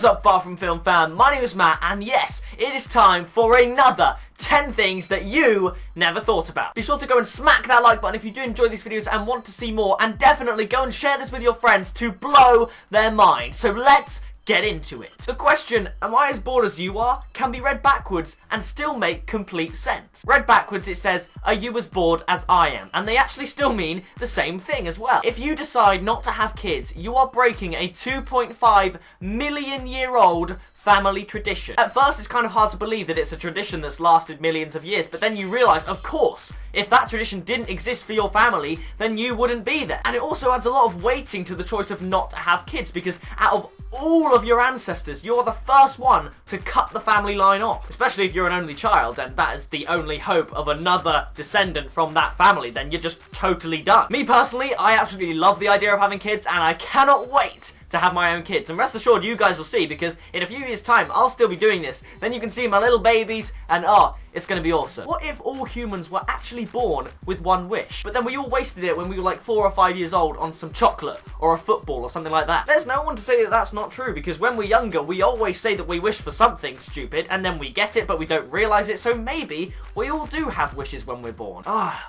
is up, Far From Film fam? My name is Matt, and yes, it is time for another 10 things that you never thought about. Be sure to go and smack that like button if you do enjoy these videos and want to see more, and definitely go and share this with your friends to blow their mind. So let's get into it. The question, am I as bored as you are, can be read backwards and still make complete sense. Read backwards it says, are you as bored as I am? And they actually still mean the same thing as well. If you decide not to have kids, you are breaking a 2.5 million year old family tradition. At first it's kind of hard to believe that it's a tradition that's lasted millions of years, but then you realise, of course, if that tradition didn't exist for your family, then you wouldn't be there. And it also adds a lot of weighting to the choice of not to have kids, because out of all of your ancestors, you're the first one to cut the family line off. Especially if you're an only child, and that is the only hope of another descendant from that family, then you're just totally done. Me personally, I absolutely love the idea of having kids, and I cannot wait to have my own kids. And rest assured, you guys will see, because in a few years' time, I'll still be doing this. Then you can see my little babies, and it's gonna be awesome. What if all humans were actually born with one wish, but then we all wasted it when we were like 4 or 5 years old on some chocolate or a football or something like that? There's no one to say that that's not true, because when we're younger, we always say that we wish for something stupid, and then we get it, but we don't realise it, so maybe we all do have wishes when we're born.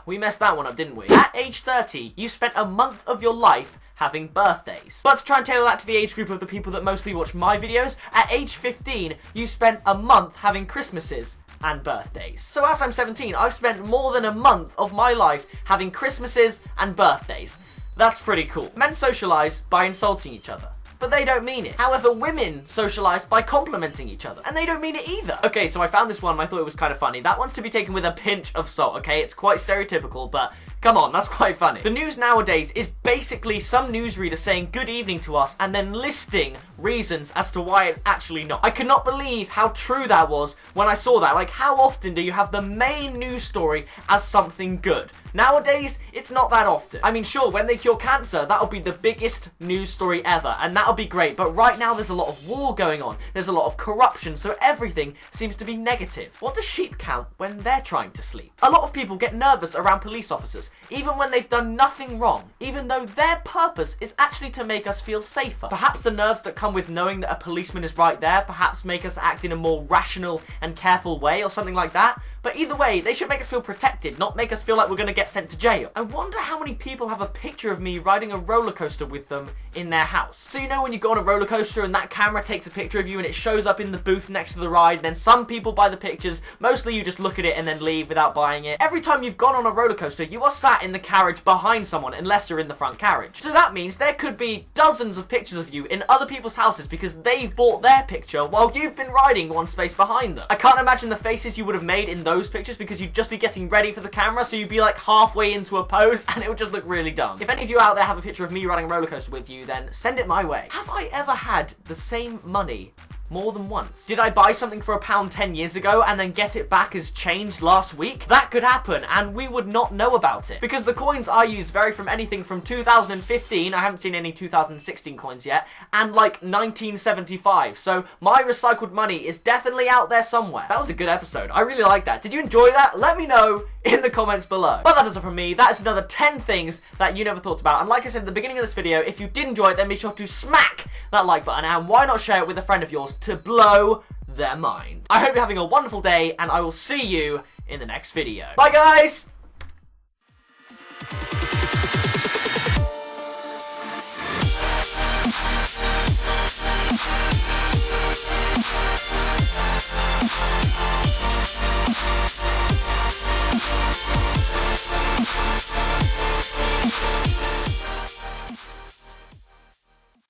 We messed that one up, didn't we? At age 30, you spent a month of your life having birthdays. But to try and tailor that to the age group of the people that mostly watch my videos, at age 15, you spent a month having Christmases and birthdays. So as I'm 17, I've spent more than a month of my life having Christmases and birthdays. That's pretty cool. Men socialise by insulting each other, but they don't mean it. However, women socialise by complimenting each other, and they don't mean it either. Okay, so I found this one and I thought it was kind of funny. That one's to be taken with a pinch of salt, okay? It's quite stereotypical, but come on, that's quite funny. The news nowadays is basically some newsreader saying good evening to us and then listing reasons as to why it's actually not. I could not believe how true that was when I saw that. Like, how often do you have the main news story as something good? Nowadays, it's not that often. I mean, sure, when they cure cancer, that'll be the biggest news story ever, and that'll be great, but right now there's a lot of war going on, there's a lot of corruption, so everything seems to be negative. What do sheep count when they're trying to sleep? A lot of people get nervous around police officers, even when they've done nothing wrong, even though their purpose is actually to make us feel safer. Perhaps the nerves that come with knowing that a policeman is right there perhaps make us act in a more rational and careful way or something like that, but either way, they should make us feel protected, not make us feel like we're gonna get sent to jail. I wonder how many people have a picture of me riding a roller coaster with them in their house. So you know when you go on a roller coaster and that camera takes a picture of you and it shows up in the booth next to the ride, and then some people buy the pictures, mostly you just look at it and then leave without buying it. Every time you've gone on a roller coaster, you are sat in the carriage behind someone unless you're in the front carriage. So that means there could be dozens of pictures of you in other people's houses because they've bought their picture while you've been riding one space behind them. I can't imagine the faces you would have made in those pictures because you'd just be getting ready for the camera, so you'd be like halfway into a pose and it would just look really dumb. If any of you out there have a picture of me riding a roller coaster with you, then send it my way. Have I ever had the same money more than once? Did I buy something for £1 10 years ago and then get it back as change last week? That could happen, and we would not know about it. Because the coins I use vary from anything from 2015, I haven't seen any 2016 coins yet, and like 1975. So my recycled money is definitely out there somewhere. That was a good episode. I really like that. Did you enjoy that? Let me know in the comments below. But that does it from me. That is another 10 things that you never thought about. And like I said at the beginning of this video, if you did enjoy it, then be sure to smack that like button, and why not share it with a friend of yours to blow their mind. I hope you're having a wonderful day, and I will see you in the next video. Bye, guys!